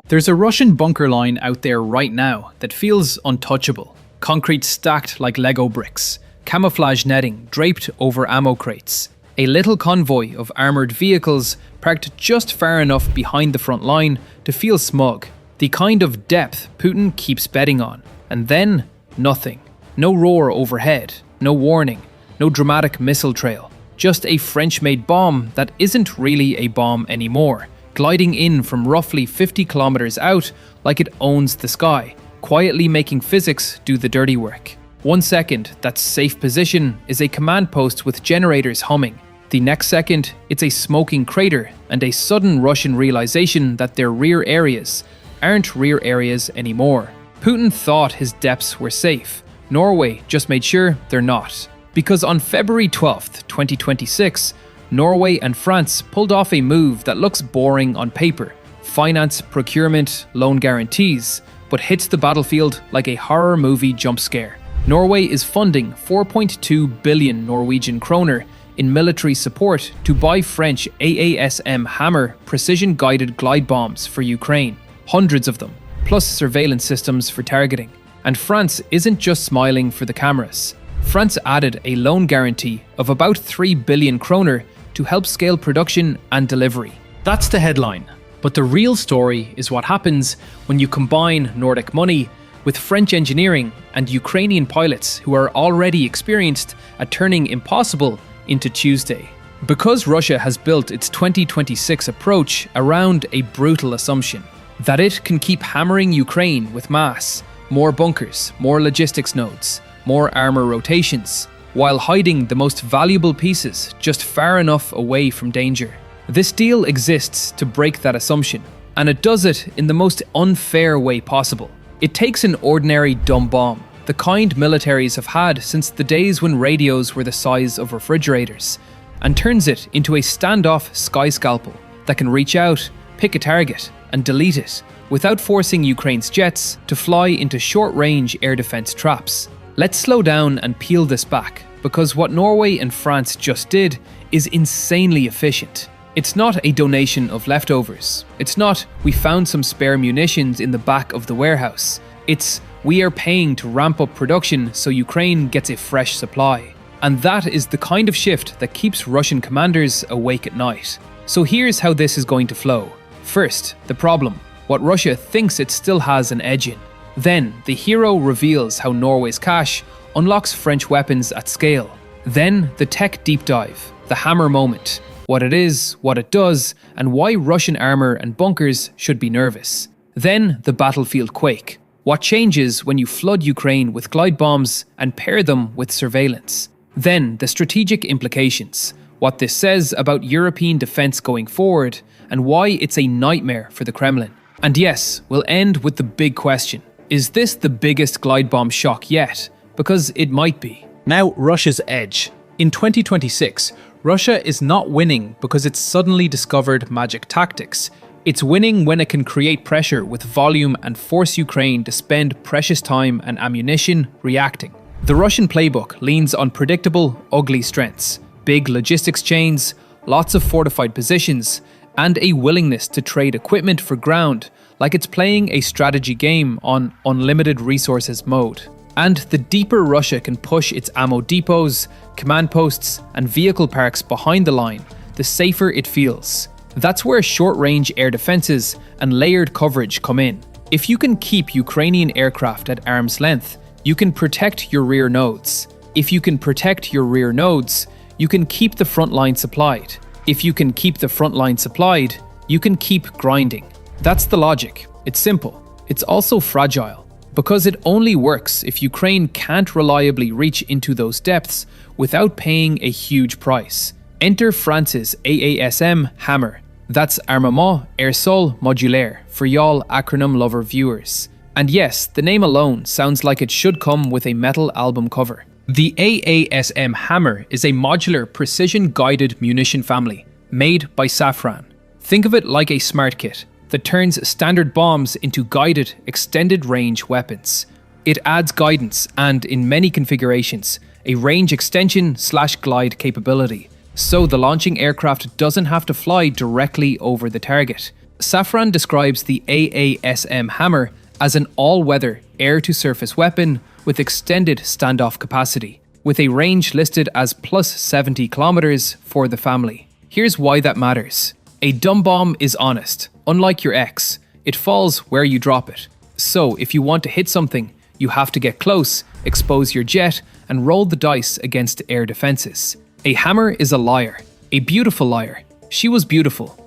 There's a Russian bunker line out there right now that feels untouchable. Concrete stacked like Lego bricks, camouflage netting draped over ammo crates, a little convoy of armoured vehicles parked just far enough behind the front line to feel smug. The kind of depth Putin keeps betting on. And then, nothing. No roar overhead, no warning, no dramatic missile trail. Just a French-made bomb that isn't really a bomb anymore, gliding in from roughly 50 kilometers out like it owns the sky, quietly making physics do the dirty work. 1 second, that safe position is a command post with generators humming. The next second, it's a smoking crater and a sudden Russian realization that their rear areas aren't rear areas anymore. Putin thought his depths were safe. Norway just made sure they're not. Because on February 12th, 2026, Norway and France pulled off a move that looks boring on paper. Finance, procurement, loan guarantees, but hits the battlefield like a horror movie jump scare. Norway is funding 4.2 billion Norwegian kroner in military support to buy French AASM Hammer precision-guided glide bombs for Ukraine. Hundreds of them, plus surveillance systems for targeting. And France isn't just smiling for the cameras. France added a loan guarantee of about 3 billion kroner to help scale production and delivery. That's the headline. But the real story is what happens when you combine Nordic money with French engineering and Ukrainian pilots who are already experienced at turning impossible into Tuesday. Because Russia has built its 2026 approach around a brutal assumption that it can keep hammering Ukraine with mass, more bunkers, more logistics nodes, more armor rotations, while hiding the most valuable pieces just far enough away from danger. This deal exists to break that assumption, and it does it in the most unfair way possible. It takes an ordinary dumb bomb, the kind militaries have had since the days when radios were the size of refrigerators, and turns it into a standoff sky scalpel that can reach out, pick a target, and delete it, without forcing Ukraine's jets to fly into short-range air defense traps. Let's slow down and peel this back, because what Norway and France just did is insanely efficient. It's not a donation of leftovers. It's not, we found some spare munitions in the back of the warehouse. It's, we are paying to ramp up production so Ukraine gets a fresh supply. And that is the kind of shift that keeps Russian commanders awake at night. So here's how this is going to flow. First, the problem, what Russia thinks it still has an edge in. Then, the hero reveals how Norway's cash unlocks French weapons at scale. Then, the tech deep dive, the hammer moment, what it is, what it does, and why Russian armor and bunkers should be nervous. Then, the battlefield quake, what changes when you flood Ukraine with glide bombs and pair them with surveillance. Then, the strategic implications, what this says about European defense going forward, and why it's a nightmare for the Kremlin. And yes, we'll end with the big question. Is this the biggest glide bomb shock yet? Because it might be. Now, Russia's edge. In 2026, Russia is not winning because it's suddenly discovered magic tactics. It's winning when it can create pressure with volume and force Ukraine to spend precious time and ammunition reacting. The Russian playbook leans on predictable, ugly strengths, big logistics chains, lots of fortified positions, and a willingness to trade equipment for ground, like it's playing a strategy game on unlimited resources mode. And the deeper Russia can push its ammo depots, command posts, and vehicle parks behind the line, the safer it feels. That's where short-range air defenses and layered coverage come in. If you can keep Ukrainian aircraft at arm's length, you can protect your rear nodes. If you can protect your rear nodes, you can keep the front line supplied. If you can keep the front line supplied, you can keep grinding. That's the logic. It's simple. It's also fragile, because it only works if Ukraine can't reliably reach into those depths without paying a huge price. Enter France's AASM Hammer. That's Armement Air Sol Modulaire for y'all acronym lover viewers. And yes, the name alone sounds like it should come with a metal album cover. The AASM Hammer is a modular precision-guided munition family made by Safran. Think of it like a smart kit that turns standard bombs into guided, extended-range weapons. It adds guidance and, in many configurations, a range extension/glide capability, so the launching aircraft doesn't have to fly directly over the target. Safran describes the AASM Hammer as an all-weather air-to-surface weapon with extended standoff capacity, with a range listed as plus 70 kilometers for the family. Here's why that matters. A dumb bomb is honest. Unlike your ex, it falls where you drop it. So if you want to hit something, you have to get close, expose your jet, and roll the dice against air defenses. A hammer is a liar. A beautiful liar. She was beautiful.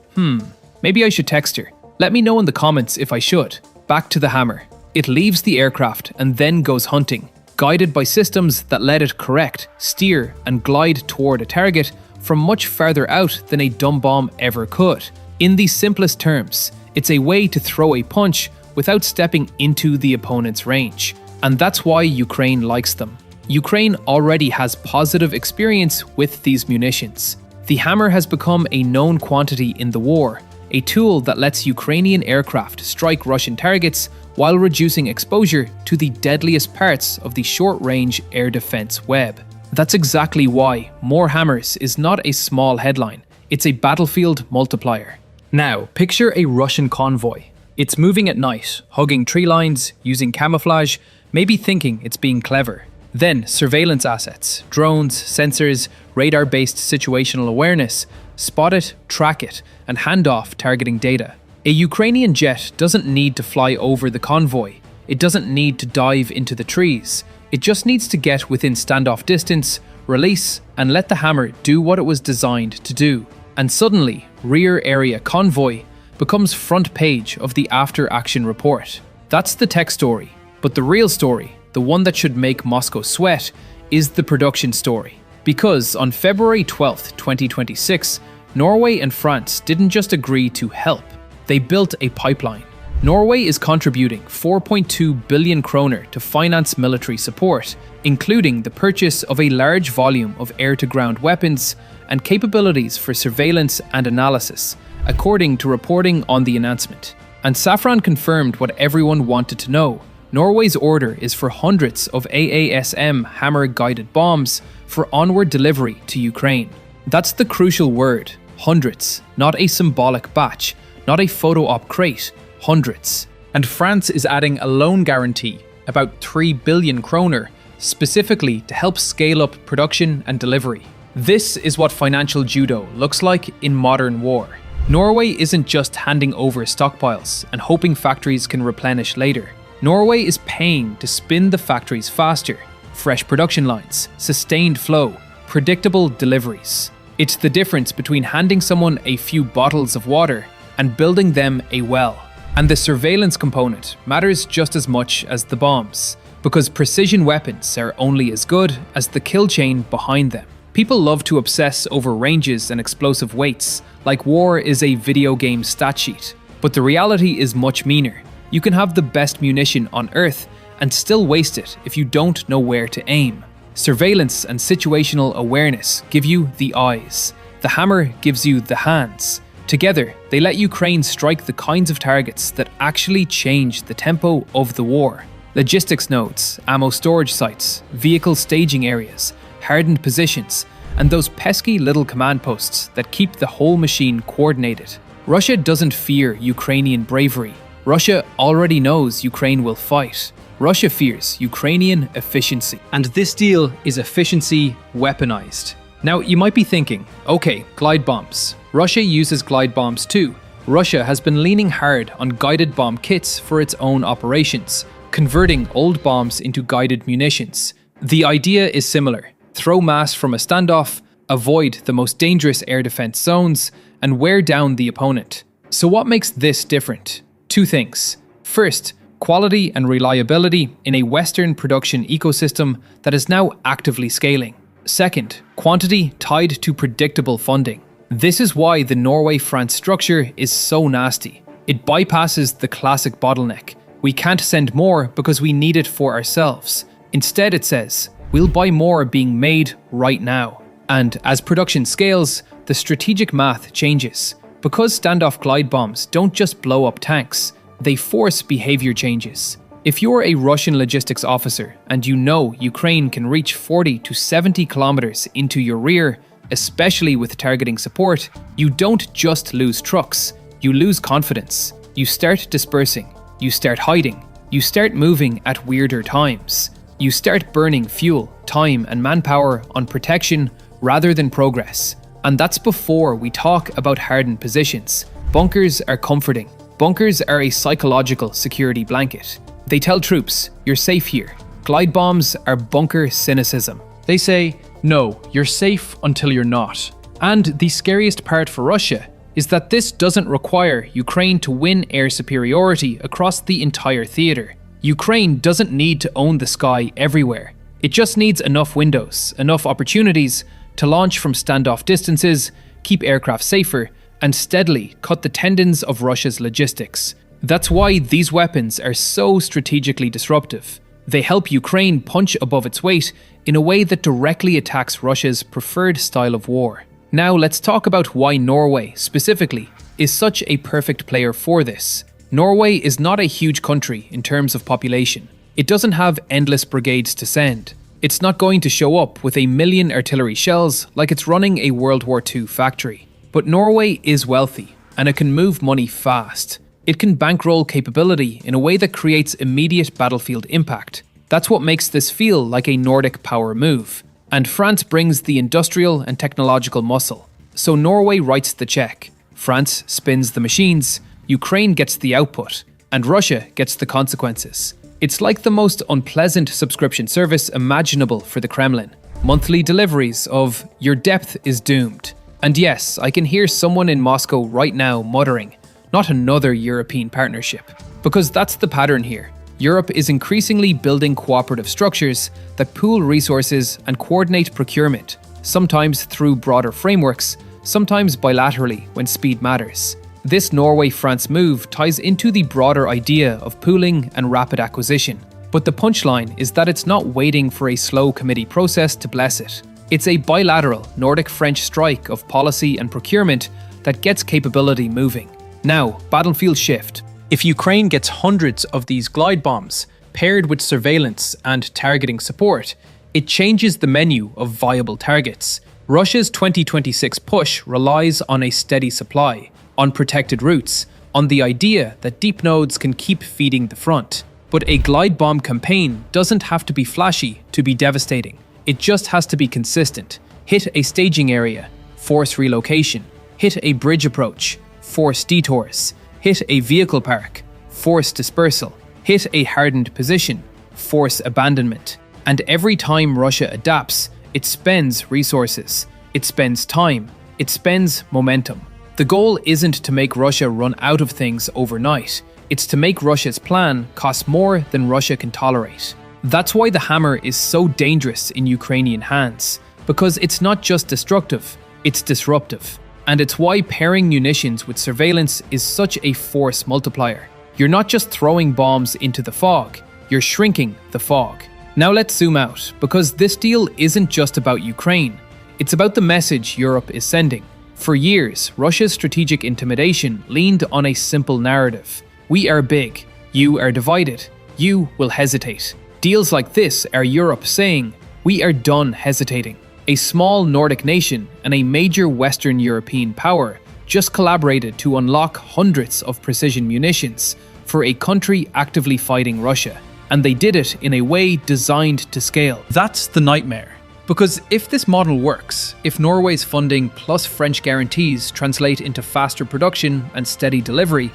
Maybe I should text her. Let me know in the comments if I should. Back to the hammer. It leaves the aircraft and then goes hunting, guided by systems that let it correct, steer, and glide toward a target from much farther out than a dumb bomb ever could. In the simplest terms, it's a way to throw a punch without stepping into the opponent's range. And that's why Ukraine likes them. Ukraine already has positive experience with these munitions. The hammer has become a known quantity in the war, a tool that lets Ukrainian aircraft strike Russian targets while reducing exposure to the deadliest parts of the short-range air defense web. That's exactly why more hammers is not a small headline, it's a battlefield multiplier. Now, picture a Russian convoy. It's moving at night, hugging tree lines, using camouflage, maybe thinking it's being clever. Then surveillance assets, drones, sensors, radar-based situational awareness, spot it, track it, and hand off targeting data. A Ukrainian jet doesn't need to fly over the convoy. It doesn't need to dive into the trees. It just needs to get within standoff distance, release, and let the hammer do what it was designed to do. And suddenly, rear area convoy becomes front page of the after-action report. That's the tech story. But the real story, the one that should make Moscow sweat, is the production story. Because on February 12th, 2026, Norway and France didn't just agree to help, they built a pipeline. Norway is contributing 4.2 billion kroner to finance military support, including the purchase of a large volume of air-to-ground weapons and capabilities for surveillance and analysis, according to reporting on the announcement. And Safran confirmed what everyone wanted to know. Norway's order is for hundreds of AASM Hammer guided bombs for onward delivery to Ukraine. That's the crucial word, hundreds, not a symbolic batch, not a photo op crate, hundreds. And France is adding a loan guarantee, about 3 billion kroner, specifically to help scale up production and delivery. This is what financial judo looks like in modern war. Norway isn't just handing over stockpiles and hoping factories can replenish later. Norway is paying to spin the factories faster, fresh production lines, sustained flow, predictable deliveries. It's the difference between handing someone a few bottles of water and building them a well. And the surveillance component matters just as much as the bombs, because precision weapons are only as good as the kill chain behind them. People love to obsess over ranges and explosive weights, like war is a video game stat sheet. But the reality is much meaner. You can have the best munition on Earth and still waste it if you don't know where to aim. Surveillance and situational awareness give you the eyes. The hammer gives you the hands. Together, they let Ukraine strike the kinds of targets that actually change the tempo of the war. Logistics nodes, ammo storage sites, vehicle staging areas, hardened positions, and those pesky little command posts that keep the whole machine coordinated. Russia doesn't fear Ukrainian bravery. Russia already knows Ukraine will fight. Russia fears Ukrainian efficiency. And this deal is efficiency weaponized. Now, you might be thinking, okay, glide bombs. Russia uses glide bombs too. Russia has been leaning hard on guided bomb kits for its own operations, converting old bombs into guided munitions. The idea is similar. Throw mass from a standoff, avoid the most dangerous air defense zones, and wear down the opponent. So what makes this different? Two things. First, quality and reliability in a Western production ecosystem that is now actively scaling. Second, quantity tied to predictable funding. This is why the Norway-France structure is so nasty. It bypasses the classic bottleneck. We can't send more because we need it for ourselves. Instead, it says, we'll buy more being made right now. And as production scales, the strategic math changes. Because standoff glide bombs don't just blow up tanks, they force behavior changes. If you're a Russian logistics officer and you know Ukraine can reach 40 to 70 kilometers into your rear, especially with targeting support, you don't just lose trucks, You lose confidence. You start dispersing. You start hiding. You start moving at weirder times. You start burning fuel, time, and manpower on protection rather than progress. And that's before we talk about hardened positions. Bunkers are comforting. Bunkers are a psychological security blanket. They tell troops, you're safe here. Glide bombs are bunker cynicism. They say, no, you're safe until you're not. And the scariest part for Russia is that this doesn't require Ukraine to win air superiority across the entire theater. Ukraine doesn't need to own the sky everywhere. It just needs enough windows, enough opportunities to launch from standoff distances, keep aircraft safer, and steadily cut the tendons of Russia's logistics. That's why these weapons are so strategically disruptive. They help Ukraine punch above its weight in a way that directly attacks Russia's preferred style of war. Now let's talk about why Norway, specifically, is such a perfect player for this. Norway is not a huge country in terms of population. It doesn't have endless brigades to send. It's not going to show up with 1 million artillery shells like it's running a World War II factory. But Norway is wealthy, and it can move money fast. It can bankroll capability in a way that creates immediate battlefield impact. That's what makes this feel like a Nordic power move. And France brings the industrial and technological muscle. So Norway writes the check. France spins the machines, Ukraine gets the output, and Russia gets the consequences. It's like the most unpleasant subscription service imaginable for the Kremlin. Monthly deliveries of "your depth is doomed." And yes, I can hear someone in Moscow right now muttering, not another European partnership. Because that's the pattern here. Europe is increasingly building cooperative structures that pool resources and coordinate procurement, sometimes through broader frameworks, sometimes bilaterally when speed matters. This Norway-France move ties into the broader idea of pooling and rapid acquisition. But the punchline is that it's not waiting for a slow committee process to bless it. It's a bilateral Nordic-French strike of policy and procurement that gets capability moving. Now, battlefield shift. If Ukraine gets hundreds of these glide bombs, paired with surveillance and targeting support, it changes the menu of viable targets. Russia's 2026 push relies on a steady supply, on protected routes, on the idea that deep nodes can keep feeding the front. But a glide bomb campaign doesn't have to be flashy to be devastating. It just has to be consistent. Hit a staging area, force relocation. Hit a bridge approach, force detours. Hit a vehicle park, force dispersal. Hit a hardened position, force abandonment. And every time Russia adapts, it spends resources. It spends time. It spends momentum. The goal isn't to make Russia run out of things overnight. It's to make Russia's plan cost more than Russia can tolerate. That's why the hammer is so dangerous in Ukrainian hands, because it's not just destructive, it's disruptive. And it's why pairing munitions with surveillance is such a force multiplier. You're not just throwing bombs into the fog, you're shrinking the fog. Now let's zoom out, because this deal isn't just about Ukraine, it's about the message Europe is sending. For years, Russia's strategic intimidation leaned on a simple narrative. We are big, you are divided, you will hesitate. Deals like this are Europe saying, we are done hesitating. A small Nordic nation and a major Western European power just collaborated to unlock hundreds of precision munitions for a country actively fighting Russia. And they did it in a way designed to scale. That's the nightmare. Because if this model works, if Norway's funding plus French guarantees translate into faster production and steady delivery,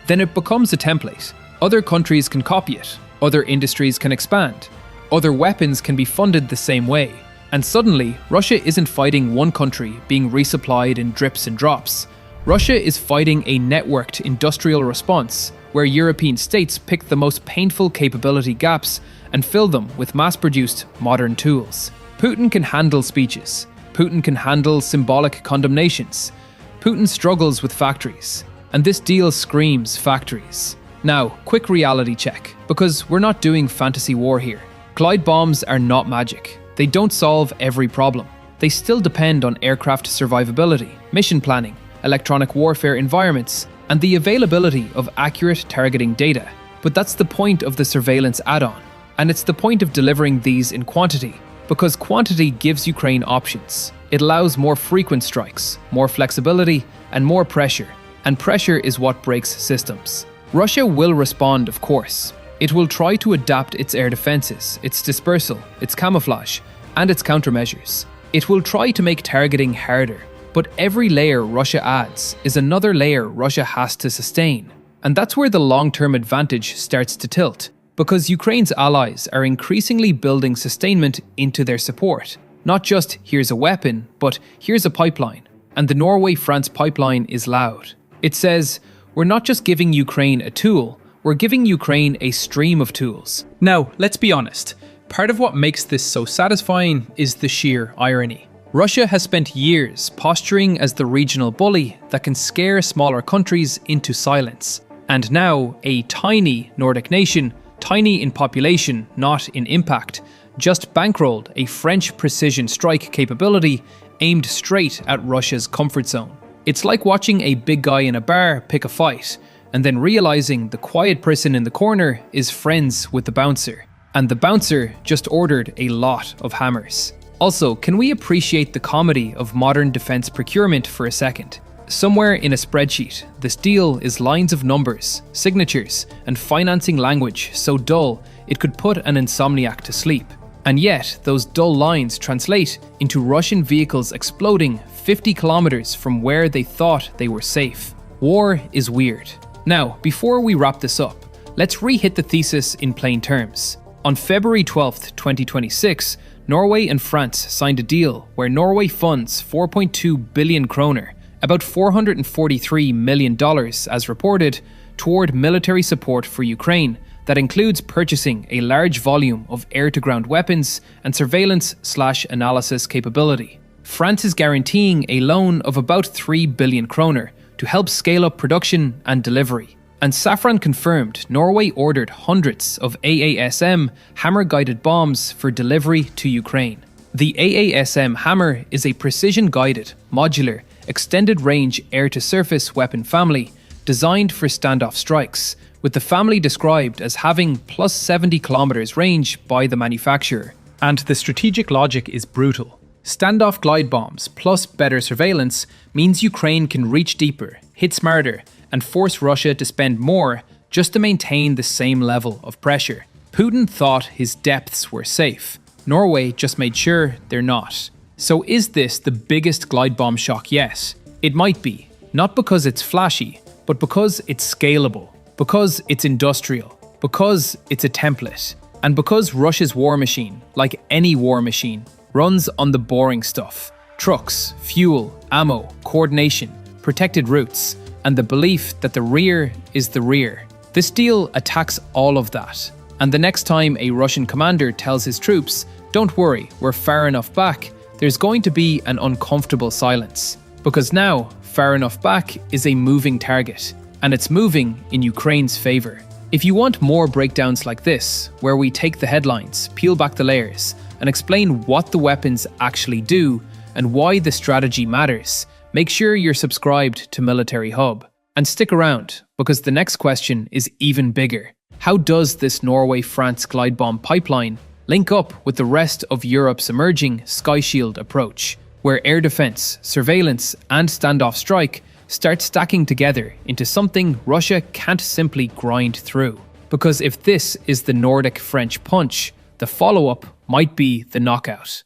then it becomes a template. Other countries can copy it, other industries can expand, other weapons can be funded the same way. And suddenly, Russia isn't fighting one country being resupplied in drips and drops. Russia is fighting a networked industrial response where European states pick the most painful capability gaps and fill them with mass-produced modern tools. Putin can handle speeches. Putin can handle symbolic condemnations. Putin struggles with factories. And this deal screams factories. Now, quick reality check, because we're not doing fantasy war here. Glide bombs are not magic. They don't solve every problem. They still depend on aircraft survivability, mission planning, electronic warfare environments, and the availability of accurate targeting data. But that's the point of the surveillance add-on. And it's the point of delivering these in quantity. Because quantity gives Ukraine options. It allows more frequent strikes, more flexibility, and more pressure. And pressure is what breaks systems. Russia will respond, of course. It will try to adapt its air defenses, its dispersal, its camouflage, and its countermeasures. It will try to make targeting harder. But every layer Russia adds is another layer Russia has to sustain. And that's where the long-term advantage starts to tilt, because Ukraine's allies are increasingly building sustainment into their support. Not just here's a weapon, but here's a pipeline. And the Norway-France pipeline is loud. It says, we're not just giving Ukraine a tool, we're giving Ukraine a stream of tools. Now, let's be honest. Part of what makes this so satisfying is the sheer irony. Russia has spent years posturing as the regional bully that can scare smaller countries into silence. And now, a tiny Nordic nation, tiny in population, not in impact, just bankrolled a French precision strike capability aimed straight at Russia's comfort zone. It's like watching a big guy in a bar pick a fight, and then realizing the quiet person in the corner is friends with the bouncer. And the bouncer just ordered a lot of hammers. Also, can we appreciate the comedy of modern defense procurement for a second? Somewhere in a spreadsheet, this deal is lines of numbers, signatures, and financing language so dull it could put an insomniac to sleep. And yet, those dull lines translate into Russian vehicles exploding 50 kilometers from where they thought they were safe. War is weird. Now, before we wrap this up, let's re-hit the thesis in plain terms. On February 12th, 2026, Norway and France signed a deal where Norway funds 4.2 billion kroner, about $443 million as reported, toward military support for Ukraine that includes purchasing a large volume of air-to-ground weapons and surveillance/analysis capability. France is guaranteeing a loan of about 3 billion kroner to help scale up production and delivery. And Safran confirmed Norway ordered hundreds of AASM Hammer guided bombs for delivery to Ukraine. The AASM Hammer is a precision-guided, modular, extended-range air-to-surface weapon family designed for standoff strikes, with the family described as having plus 70 kilometers range by the manufacturer. And the strategic logic is brutal. Standoff glide bombs plus better surveillance means Ukraine can reach deeper, hit smarter, and force Russia to spend more just to maintain the same level of pressure. Putin thought his depths were safe. Norway just made sure they're not. So is this the biggest glide bomb shock yet? It might be, not because it's flashy, but because it's scalable, because it's industrial, because it's a template, and because Russia's war machine, like any war machine, runs on the boring stuff. Trucks, fuel, ammo, coordination, protected routes, and the belief that the rear is the rear. This deal attacks all of that. And the next time a Russian commander tells his troops, "Don't worry, we're far enough back," there's going to be an uncomfortable silence. Because now, far enough back is a moving target, and it's moving in Ukraine's favor. If you want more breakdowns like this, where we take the headlines, peel back the layers, and explain what the weapons actually do and why the strategy matters, make sure you're subscribed to Military Hub. And stick around, because the next question is even bigger. How does this Norway-France glide bomb pipeline link up with the rest of Europe's emerging Sky Shield approach, where air defense, surveillance, and standoff strike start stacking together into something Russia can't simply grind through? Because if this is the Nordic French punch, the follow-up might be the knockout.